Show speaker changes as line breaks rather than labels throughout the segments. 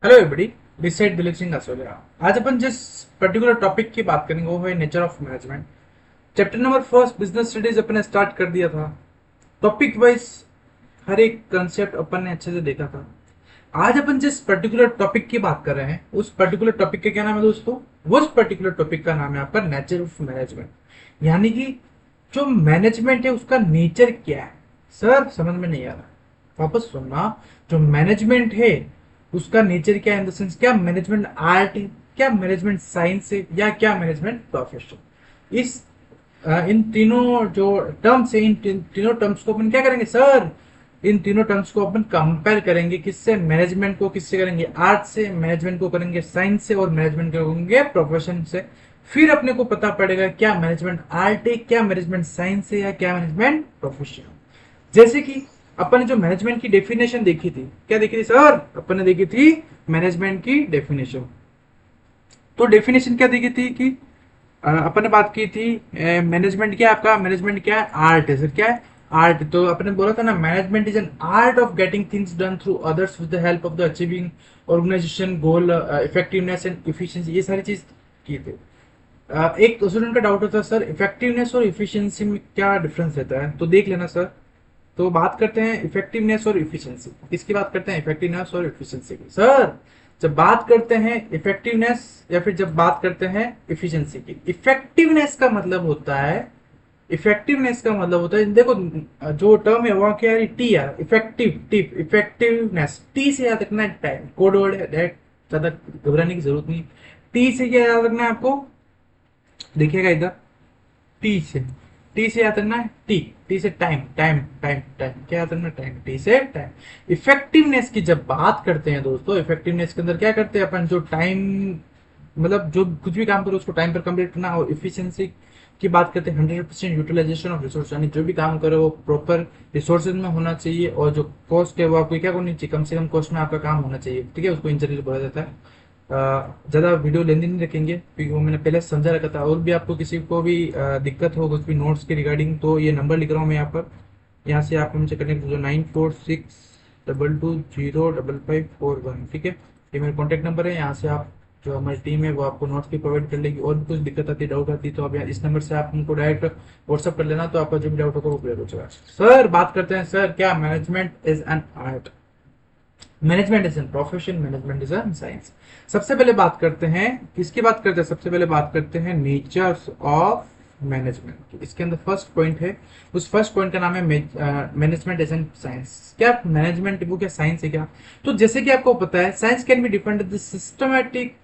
Hello everybody, this side Dilip Singh Asoliya. आज अपन जिस पर्टिकुलर टॉपिक की बात करेंगे वो है nature of management. Chapter number first business studies अपन ने स्टार्ट कर दिया था। टॉपिक वाइज हर एक कंसेप्ट अपन ने अच्छे से देखा था। आज अपन जिस पर्टिकुलर टॉपिक की बात कर रहे हैं उस पर्टिकुलर टॉपिक का क्या नाम है दोस्तों? उस पर्टिकुलर टॉपिक का नाम है आपका नेचर ऑफ मैनेजमेंट। यानी कि जो मैनेजमेंट है उसका नेचर क्या है। सर समझ में नहीं आ रहा, वापस सुनना। जो मैनेजमेंट है उसका नेचर क्या है, इन द सेंस क्या मैनेजमेंट आर्ट है, क्या मैनेजमेंट साइंस है, या क्या मैनेजमेंट प्रोफेशन। इस इन तीनों जो टर्म्स है, इन तीनों टर्म्स को अपन क्या करेंगे सर? इन तीनों टर्म्स को अपन कंपेयर करेंगे। किससे? मैनेजमेंट को किससे करेंगे? आर्ट से। मैनेजमेंट को करेंगे साइंस से, और मैनेजमेंट को करेंगे प्रोफेशन से। फिर अपने को पता पड़ेगा क्या मैनेजमेंट आर्ट है, क्या मैनेजमेंट साइंस है, या क्या मैनेजमेंट प्रोफेशन। जैसे कि अपन ने जो मैनेजमेंट की डेफिनेशन देखी थी, क्या देखी थी सर? अपन ने देखी थी मैनेजमेंट की डेफिनेशन। तो डेफिनेशन क्या देखी थी कि अपन ने बात की थी मैनेजमेंट क्या है आपका? मैनेजमेंट क्या है? आर्ट है सर। क्या है? आर्ट। तो अपन ने बोला था ना, management is an art of getting things done through others with the help of the achieving organisation goal, effectiveness and efficiency. ये सारी चीज की थी। एक स्टूडेंट का डाउट होता है सर, इफेक्टिवनेस और इफिशिएंसी में क्या डिफरेंस रहता है, तो देख लेना सर। तो बात करते हैं इफेक्टिवनेस और इफिशिएंसी। किसकी बात करते हैं? इफेक्टिवनेस और इफिशिएंसी की। सर जब बात करते हैं इफेक्टिवनेस या फिर जब बात करते हैं इफिशिएंसी की, इफेक्टिवनेस का मतलब होता है, इफेक्टिवनेस का मतलब होता है, देखो जो टर्म है वहां क्या है? टी यार, इफेक्टिव टिप इफेक्टिवनेस। टी से याद रखना है, टाइम कोड वर्ड है दैट, ज्यादा घबराने की जरूरत नहीं। टी से क्या याद रखना है आपको? देखिएगा इधर, टी से, टी से याद रखना है टी। टी से टाइम, टाइम टाइम टाइम, क्या याद रखना? टाइम। टी से टाइम। इफेक्टिवनेस की जब बात करते हैं दोस्तों, इफेक्टिवनेस के अंदर क्या करते हैं अपन? जो टाइम, मतलब जो कुछ भी काम करो उसको टाइम पर कंप्लीट करना। और इफिशियंसी की बात करते हैं 100% यूटिलाइजेशन ऑफ रिसोर्स, यानी जो भी काम करो वो प्रॉपर रिसोर्सेज में होना चाहिए, और जो कॉस्ट है वो आपको क्या करनी चाहिए? कम से कम कॉस्ट में आपका काम होना चाहिए। ठीक है, उसको इन जनरल बोला जाता है। ज़्यादा वीडियो लेंदी नहीं रखेंगे क्योंकि वो मैंने पहले समझा रखा था। और भी आपको किसी को भी दिक्कत हो कुछ भी नोट्स के रिगार्डिंग, तो ये नंबर लिख रहा हूँ मैं यहाँ पर। यहाँ से आप मुझे कनेक्ट हो, 9462205541। ठीक है, ये मेरा कॉन्टैक्ट नंबर है। यहाँ से आप, जो हमारी टीम है वो आपको नोट्स भी प्रोवाइड कर लेगी। और भी कुछ दिक्कत आती है, डाउट आती है, तो आप यहाँ इस नंबर से आप उनको डायरेक्ट व्हाट्सअप कर लेना, तो आपका जो भी डाउट होगा वो क्लियर हो जाएगा। सर बात करते हैं सर, क्या management is an art, management is N profession, management is N science. सबसे पहले बात करते हैं, किसकी बात करते हैं? सबसे पहले बात करते हैं नेचर्स ऑफ मैनेजमेंट। इसके अंदर फर्स्ट पॉइंट है, उस फर्स्ट पॉइंट का नाम है मैनेजमेंट एज एन साइंस। क्या मैनेजमेंट वो क्या साइंस है क्या? तो जैसे कि आपको पता है, science can be defined as the systematic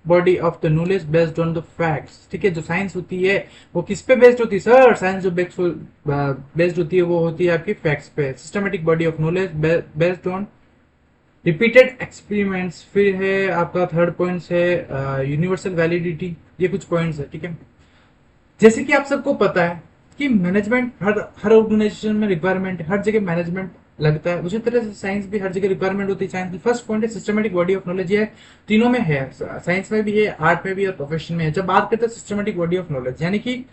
body of the knowledge based on the facts. ठीक है, जो साइंस होती है वो किस पे बेस्ड होती है सर? साइंस जो बेस्ड होती है वो होती है आपकी फैक्ट्स पे। Systematic body of knowledge based on repeated experiments. फिर है आपका थर्ड पॉइंट है यूनिवर्सल वैलिडिटी। ये कुछ पॉइंट्स है। ठीक है, जैसे कि आप सबको पता है कि मैनेजमेंट हर हर ऑर्गेनाइजेशन में रिक्वायरमेंट है, हर जगह मैनेजमेंट लगता है। उसी तरह से साइंस भी हर जगह रिक्वायरमेंट होती है। साइंस की फर्स्ट पॉइंट है सिस्टमैटिक बॉडी ऑफ नॉलेज। ये तीनों में है, साइंस में भी है, आर्ट में भी और प्रोफेशन में है। जब बात करते हैं सिस्टमैटिक बॉडी ऑफ नॉलेज, यानी कि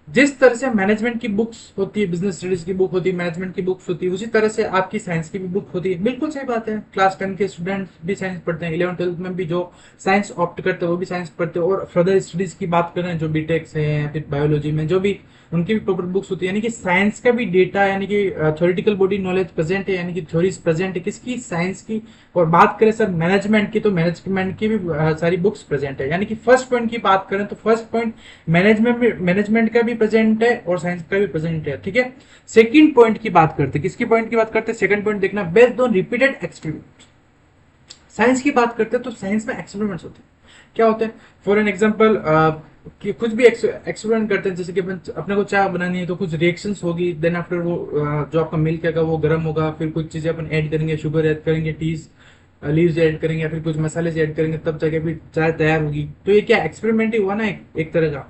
जिस तरह से मैनेजमेंट की बुक्स होती है, बिजनेस स्टडीज की बुक होती है, मैनेजमेंट की बुक्स होती है, उसी तरह से आपकी साइंस की भी बुक होती है। बिल्कुल सही बात है, क्लास 10 के स्टूडेंट्स भी साइंस पढ़ते हैं, 11 12 में भी जो साइंस ऑप्ट करते हैं वो भी साइंस पढ़ते हैं। और फर्दर स्टडीज की बात करें, जो बीटेक्स है, फिर बायोलॉजी में जो भी, उनकी भी प्रॉपर बुक्स होती है। यानी कि साइंस का भी डेटा, यानी कि थ्योरेटिकल बॉडी नॉलेज प्रेजेंट है, यानी कि थ्योरीज प्रेजेंट है किसकी? साइंस की। और बात करें सर मैनेजमेंट की, तो मैनेजमेंट की भी सारी बुक्स प्रेजेंट है। यानी कि फर्स्ट पॉइंट की बात करें तो फर्स्ट पॉइंट मैनेजमेंट का भी प्रेजेंट है और साइंस का भी प्रेजेंट है। ठीक है, सेकंड पॉइंट की बात करते हैं, किसकी पॉइंट की बात करते हैं? सेकंड पॉइंट देखना, based on repeated experiment. Science की बात करते हैं तो साइंस में एक्सपेरिमेंट्स होते हैं। क्या होते हैं? फॉर एन एग्जांपल, कि कुछ भी एक्सपेरिमेंट करते हैं, जैसे कि अपने को चाय बनानी है तो कुछ रिएक्शंस होगी, देन आफ्टर वो जो आपका मिल्क है वो गर्म होगा, फिर कुछ चीजें अपन ऐड करेंगे, शुगर ऐड करेंगे, टीज लीव्स ऐड करेंगे, या फिर कुछ मसाले ऐड करेंगे, तब जाके फिर चाय तैयार होगी। तो ये क्या एक्सपेरिमेंट ही हुआ ना, एक तरह का।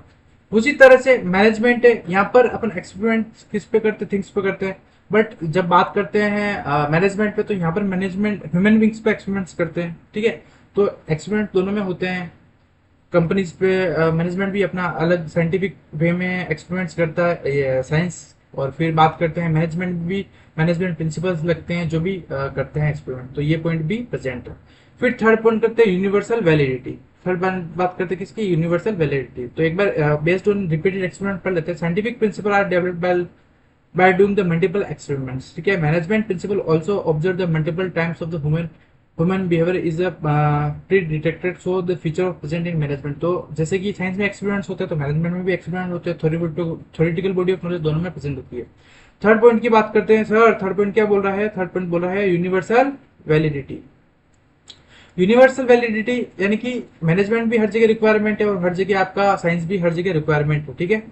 उसी तरह से मैनेजमेंट है, यहाँ पर अपन एक्सपेरिमेंट किस पे करते हैं? थिंग्स पे करते हैं। बट जब बात करते हैं मैनेजमेंट पे, तो यहाँ पर मैनेजमेंट ह्यूमन बींग्स पे एक्सपेरिमेंट्स करते हैं। ठीक है, तो एक्सपेरिमेंट दोनों में होते हैं। कंपनीज पे मैनेजमेंट भी अपना अलग साइंटिफिक वे में एक्सपेरिमेंट्स करता है, साइंस और फिर बात करते हैं मैनेजमेंट प्रिंसिपल्स लगते हैं जो भी करते हैं एक्सपेरिमेंट, तो ये पॉइंट भी प्रेजेंट है। फिर थर्ड पॉइंट करते हैं यूनिवर्सल वैलिडिटी। थर्ड बात करते हैं किसकी, यूनिवर्सल वैलिडिटी। तो एक बार बेस्ड ऑन रिपीटेड एक्सपेरिमेंट पढ़ लेते हैं। Scientific principle are developed by doing the multiple experiments, ठीक है। Management principle also observe the multiple times of the human behaviour is a pre detected so the feature of present in management. तो जैसे कि science में experiments होते हैं तो management में भी एक्सपेरिमेंट होते हैं, थ्योरेटिकल बॉडी ऑफ नॉलेज दोनों में प्रेजेंट होती है। थर्ड पॉइंट की बात करते हैं सर, थर्ड पॉइंट क्या बोल रहा है, थर्ड पॉइंट बोल रहा है यूनिवर्सल वैलिडिटी। यूनिवर्सल वैलिडिटी यानी कि मैनेजमेंट भी हर जगह रिक्वायरमेंट है और हर जगह आपका साइंस भी हर जगह रिक्वायरमेंट हो, ठीक है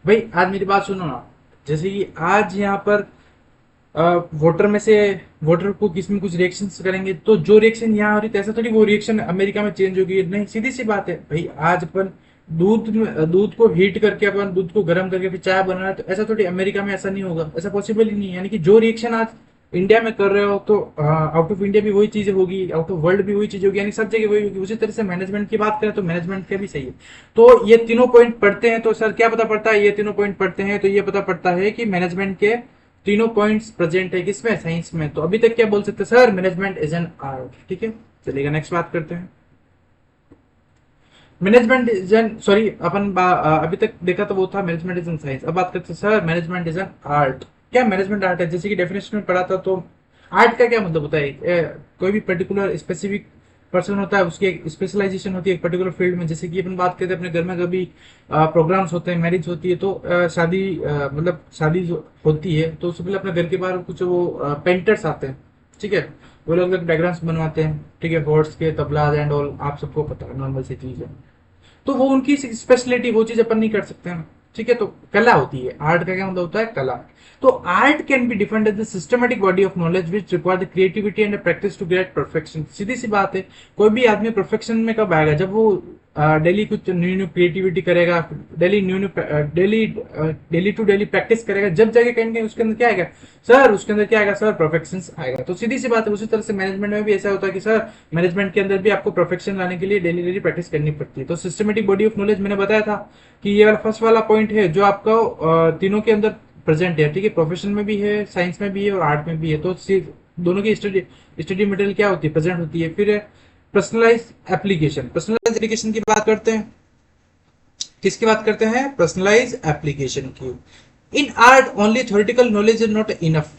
भाई। आज मेरी बात सुनो ना, जैसे कि आज यहाँ पर वोटर में से वोटर को किसमें कुछ रिएक्शन करेंगे तो जो रिएक्शन यहाँ हो रही है ऐसा थोड़ी वो रिएक्शन अमेरिका में चेंज होगी, नहीं, सीधी सी बात है भाई। आज अपन दूध को हीट करके अपन दूध को गर्म करके फिर चाय बना रहे हैं, तो ऐसा थोड़ी अमेरिका में ऐसा नहीं होगा, ऐसा पॉसिबल ही नहीं है। यानी कि जो रिएक्शन आज इंडिया में कर रहे हो तो आउट ऑफ इंडिया भी वही चीज होगी, आउट ऑफ वर्ल्ड भी वही चीज होगी, यानी सब जगह वही होगी। उसी तरह से मैनेजमेंट की बात करें तो मैनेजमेंट का भी सही है। तो ये तीनों पॉइंट पढ़ते हैं तो सर क्या पता पड़ता है, ये तीनों पॉइंट पढ़ते हैं तो ये पता पड़ता है कि मैनेजमेंट के तीनों पॉइंट्स प्रेजेंट है किसमें, साइंस में। तो अभी तक क्या बोल सकते हैं sir, management is an art, ठीक है। चलिएगा नेक्स्ट बात करते हैं। मैनेजमेंट इज एन सॉरी अभी तक देखा तो वो था मैनेजमेंट इज एन साइंस। अब बात करते हैं sir management is an art. क्या मैनेजमेंट आर्ट है, जैसे कि डेफिनेशन में पढ़ा था तो आर्ट का क्या मतलब होता है, कोई भी पर्टिकुलर स्पेसिफिक पर्सन होता है उसकी एक स्पेशलाइजेशन होती है एक पर्टिकुलर फील्ड में। जैसे कि अपन बात करते हैं अपने घर में कभी प्रोग्राम्स होते हैं, मैरिज होती है तो मतलब शादी जो होती है तो उससे पहले अपने घर के बाहर कुछ वो पेंटर्स आते हैं, ठीक है। वो लोग डायग्राम्स बनवाते हैं, ठीक है, हॉर्स के तबला एंड ऑल, आप सबको पता है, नॉर्मल सी चीज है। तो वो उनकी स्पेशलिटी, वो चीज अपन नहीं कर सकते हैं, ठीक है। तो कला होती है, आर्ट का क्या मतलब होता है, कला। तो art can be defined as the systematic body of knowledge which require the creativity and practice to get perfection. सीधी सी बात है, कोई भी आदमी परफेक्शन में कब आएगा, जब वो डेली कुछ न्यू न्यू क्रिएटिविटी करेगा, डेली टू डेली प्रैक्टिस करेगा, जब जाके कहीं उसके अंदर क्या आएगा सर, उसके अंदर क्या आएगा सर, परफेक्शन आएगा। तो सीधी सी बात है, उसी तरह से मैनेजमेंट में भी ऐसा होता है कि सर मैनेजमेंट के अंदर भी आपको परफेक्शन लाने के लिए डेली डेली प्रैक्टिस करनी पड़ती है। तो सिस्टमेटिक बॉडी ऑफ नॉलेज मैंने बताया था कि ये वाला फर्स्ट वाला पॉइंट है जो आपका तीनों के अंदर प्रेजेंट है, ठीक है। प्रोफेशन में भी है, साइंस में भी है और आर्ट में भी है। तो दोनों की स्टडी मटेरियल क्या होती है, प्रेजेंट होती है। फिर पर्सनलाइज एप्लीकेशन। पर्सनलाइज एप्लीकेशन की बात करते हैं, किसकी बात करते हैं, पर्सनलाइज एप्लीकेशन की। इन art only theoretical knowledge is not enough,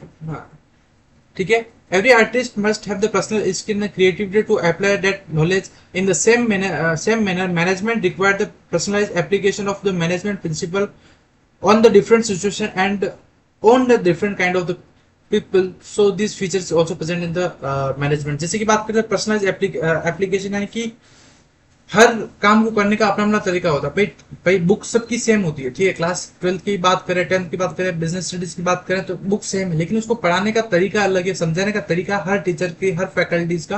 ठीक है। Every artist must have the personal skill and creativity to apply that knowledge in the same manner. Management require the personalized application of the management principle on the different situation and on the different kind of the people. So these features also present in the management. जैसे कि बात करते हैं personalized application, यानी कि हर काम को करने का अपना अपना तरीका होता है भाई। बुक सबकी सेम होती है, ठीक है। क्लास 12 की बात करें, 10th की बात करें, बिजनेस स्टडीज की बात करें तो बुक सेम है, लेकिन उसको पढ़ाने का तरीका अलग है, समझाने का तरीका हर टीचर की, हर फैकल्टीज का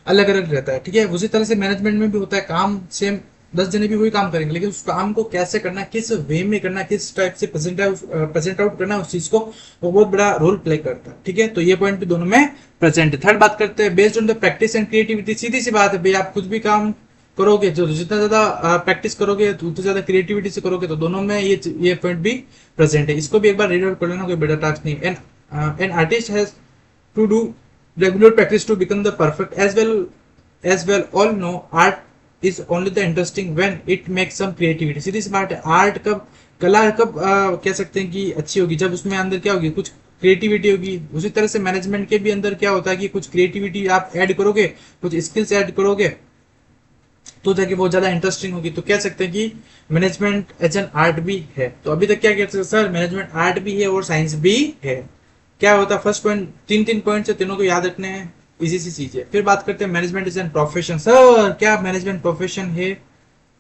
अलग अलग रहता है, ठीक है। उसी तरह से मैनेजमेंट में भी होता है, काम सेम 10 जने भी वही काम करेंगे, लेकिन उस काम को कैसे करना है, किस वे में करना है, किस टाइप से प्रेजेंट आउट करना है उस चीज को, वो बहुत बड़ा रोल प्ले करता है, ठीक है। तो ये पॉइंट भी दोनों में प्रेजेंट है। थर्ड बात करते हैं based on the practice and creativity. सीधी सी बात है भाई, आप कुछ भी काम करोगे जो जितना ज्यादा प्रैक्टिस करोगे उतना ज्यादा क्रिएटिविटी से करोगे, तो दोनों में ये पॉइंट भी प्रेजेंट है। इसको भी एक बार रीड आउट कर लेना, कोई बड़ा टास्क नहीं। An artist has to do regular practice to become the perfect as well all no art is only the interesting when it makes some creativity. सीधी सी बात है, आर्ट कब, कला कब कह सकते हैं कि अच्छी होगी, जब उसमें अंदर क्या होगी, कुछ क्रिएटिविटी होगी। उसी तरह से मैनेजमेंट के भी अंदर क्या होता है कि कुछ क्रिएटिविटी आप ऐड करोगे, कुछ स्किल्स ऐड करोगे तो जाके बहुत ज्यादा इंटरेस्टिंग होगी। तो कह सकते हैं कि मैनेजमेंट एज एन आर्ट भी है। तो अभी तक क्या कहते हैं सर, मैनेजमेंट आर्ट भी है और साइंस भी है। क्या होता है फर्स्ट पॉइंट, तीन पॉइंट से तीनों को याद रखने हैं, इजी सी चीज है। फिर बात करते हैं management is N profession. Sir क्या मैनेजमेंट प्रोफेशन है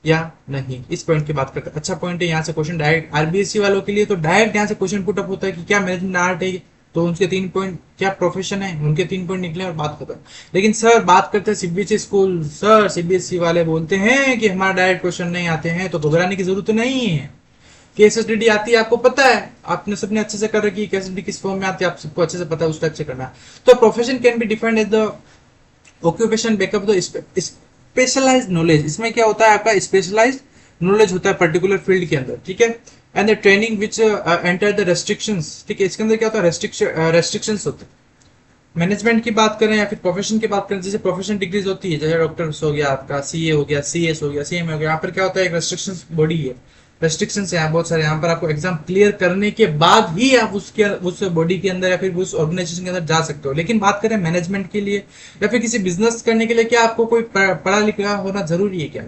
या नहीं, इस पॉइंट की बात करते हैं। अच्छा पॉइंट है, यहाँ से क्वेश्चन डायरेक्ट आरबीएससी वालों के लिए तो डायरेक्ट यहाँ से क्वेश्चन पुट अप होता है कि क्या मैनेजमेंट आर्ट है, तो उनके 3 पॉइंट क्या प्रोफेशन है, उनके 3 पॉइंट निकले और बात खत्म। लेकिन सर बात करते हैं सीबीएसई स्कूल, सर सीबीएसई वाले बोलते हैं कि हमारा डायरेक्ट क्वेश्चन नहीं आते हैं, तो घबराने की जरूरत नहीं है। केस स्टडी आती है, आपको पता है, आपने सबने अच्छे से कर रखी है, केस स्टडी किस फॉर्म में आती है आप सबको अच्छे से पता है, उस टाइप से करना है। तो profession can be defined as the occupation backup the specialised knowledge. इसमें क्या होता है, आपका स्पेशलाइज्ड नॉलेज होता है पर्टिकुलर फील्ड के अंदर, ठीक है। And the training which enter the restrictions, ठीक है, इसके अंदर क्या होता है, रेस्ट्रिक्शंस होते हैं। मैनेजमेंट की बात करें या फिर प्रोफेशन की बात करें, जैसे प्रोफेशन डिग्रीज होती है, जैसे डॉक्टर्स हो गया, आपका सीए हो गया, सीएस हो गया, सीएमए हो गया, यहाँ पर क्या होता है, एक रेस्ट्रिक्शंस बॉडी है, रेस्ट्रिक्शंस है यहाँ बहुत सारे। यहाँ पर आपको एग्जाम क्लियर करने के बाद ही आप उसके उस बॉडी के अंदर या फिर उस ऑर्गेनाइजेशन के अंदर जा सकते हो। लेकिन बात करें मैनेजमेंट के लिए या फिर किसी बिजनेस करने के लिए, क्या आपको कोई पढ़ा लिखा होना जरूरी है क्या?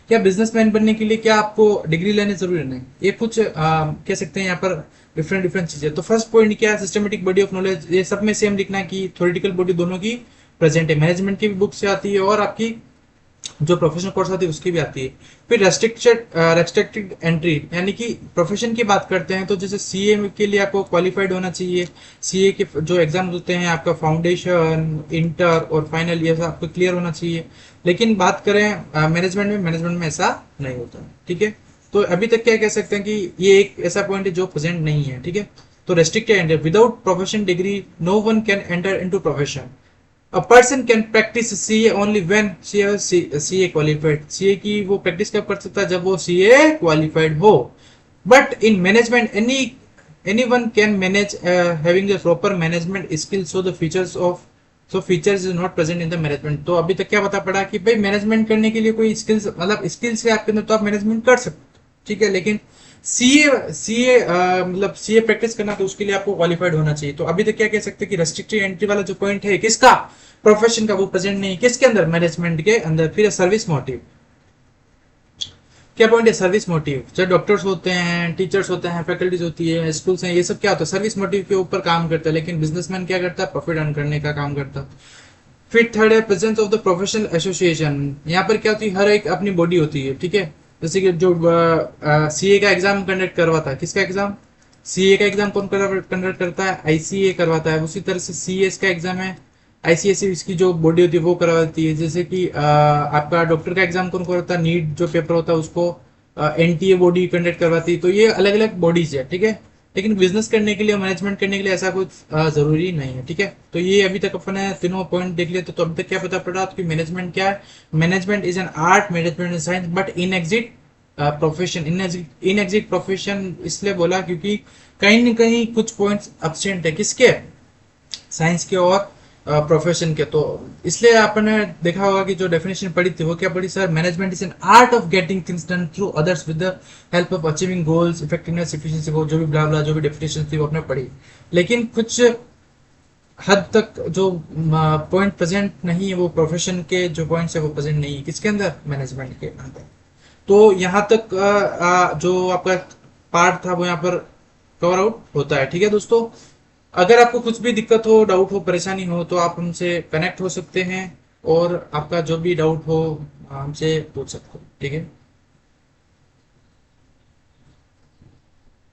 क्या बिजनेसमैन बनने के लिए क्या आपको डिग्री लेने जरूरी नहीं? ये कुछ कह सकते हैं यहाँ पर डिफरेंट डिफरेंट चीजें। तो फर्स्ट पॉइंट क्या है, सिस्टमेटिक बॉडी ऑफ नॉलेज, ये सब में सेम लिखना है कि थ्योरेटिकल बॉडी दोनों की प्रेजेंट है, मैनेजमेंट की भी बुक से आती है और आपकी जो प्रोफेशनल कोर्स आती है उसकी भी आती है। फिर रेस्ट्रिक्टेड एंट्री, यानी कि प्रोफेशन की बात करते हैं तो जैसे सीए के लिए आपको क्वालिफाइड होना चाहिए। सीए के जो एग्जाम होते हैं आपका फाउंडेशन, इंटर और फाइनल, ये सब आपको क्लियर होना चाहिए। लेकिन बात करें मैनेजमेंट में ऐसा नहीं होता, ठीक है। तो अभी तक क्या कह सकते हैं कि ये एक ऐसा पॉइंट है जो प्रेजेंट नहीं है, ठीक है। तो restricted entry, without profession degree no one can enter into profession. A person can practice CA only when CA qualified. CA की वो प्रैक्टिस कब कर सकता है, जब वो CA qualified हो। But in management, anyone can manage having the proper management skills. So features is not present in the management. तो अभी तक क्या पता पड़ा कि भाई मैनेजमेंट करने के लिए कोई स्किल्स, मतलब स्किल्स है आपके अंदर तो आप मैनेजमेंट कर सकते हो, ठीक है। लेकिन सीए मतलब सीए प्रैक्टिस करना तो उसके लिए आपको क्वालिफाइड होना चाहिए। तो अभी तक क्या कह सकते हैं कि रेस्ट्रिक्टेड एंट्री वाला जो पॉइंट है किसका, प्रोफेशन का, वो प्रेजेंट नहीं, किसके अंदर, मैनेजमेंट के अंदर। फिर सर्विस मोटिव, क्या पॉइंट है, सर्विस मोटिव। जो डॉक्टर्स होते हैं, टीचर्स होते हैं, फैकल्टीज होती है, स्कूल्स हैं, ये सब क्या होता है, सर्विस मोटिव के ऊपर काम करता है। लेकिन बिजनेसमैन क्या करता है, प्रॉफिट अर्न करने का काम करता है। फिर थर्ड है presence of the professional association. यहाँ पर क्या होती है, हर एक अपनी बॉडी होती है, ठीक है। जैसे कि जो सीए का एग्जाम कंडक्ट करवाता है, किसका एग्जाम, सीए का एग्जाम कौन कंडक्ट करता है, आईसीए करवाता है। उसी तरह से सीएस का एग्जाम है, आईसीएसई इसकी जो बॉडी होती है वो करवाती है। जैसे कि आपका डॉक्टर का एग्जाम कौन करवाता है, नीट जो पेपर होता है उसको एनटीए बॉडी कंडक्ट करवाती है। तो ये अलग अलग बॉडीज है, ठीक है। लेकिन बिजनेस करने के लिए, मैनेजमेंट करने के लिए ऐसा कुछ जरूरी नहीं है, ठीक है। तो ये अभी तक अपन ने तीनों पॉइंट देख लिए। तो अभी तक क्या पता पड़ा कि मैनेजमेंट क्या है, management is an art, management is science, but in exit profession. In exit profession इसलिए बोला क्योंकि कहीं ना कहीं कुछ पॉइंट्स एब्सेंट है, किसके, साइंस के और प्रोफेशन के। तो इसलिए आपने देखा होगा कि जो डेफिनेशन पढ़ी थी वो क्या पढ़ी sir, management is an art of getting things done through others with the help of achieving goals, effectiveness, efficiency, वो जो भी ब्ला ब्ला जो भी डेफिनेशन थी वो आपने पढ़ी। लेकिन कुछ हद तक जो पॉइंट प्रेजेंट नहीं है, वो प्रोफेशन के जो पॉइंट्स है वो प्रेजेंट नहीं है, किसके अंदर, मैनेजमेंट के अंदर। तो यहाँ तक जो आपका पार्ट था वो यहाँ पर कवर आउट होता है, ठीक है दोस्तों। अगर आपको कुछ भी दिक्कत हो, डाउट हो, परेशानी हो तो आप हमसे कनेक्ट हो सकते हैं और आपका जो भी डाउट हो हमसे पूछ सकते हो, ठीक है।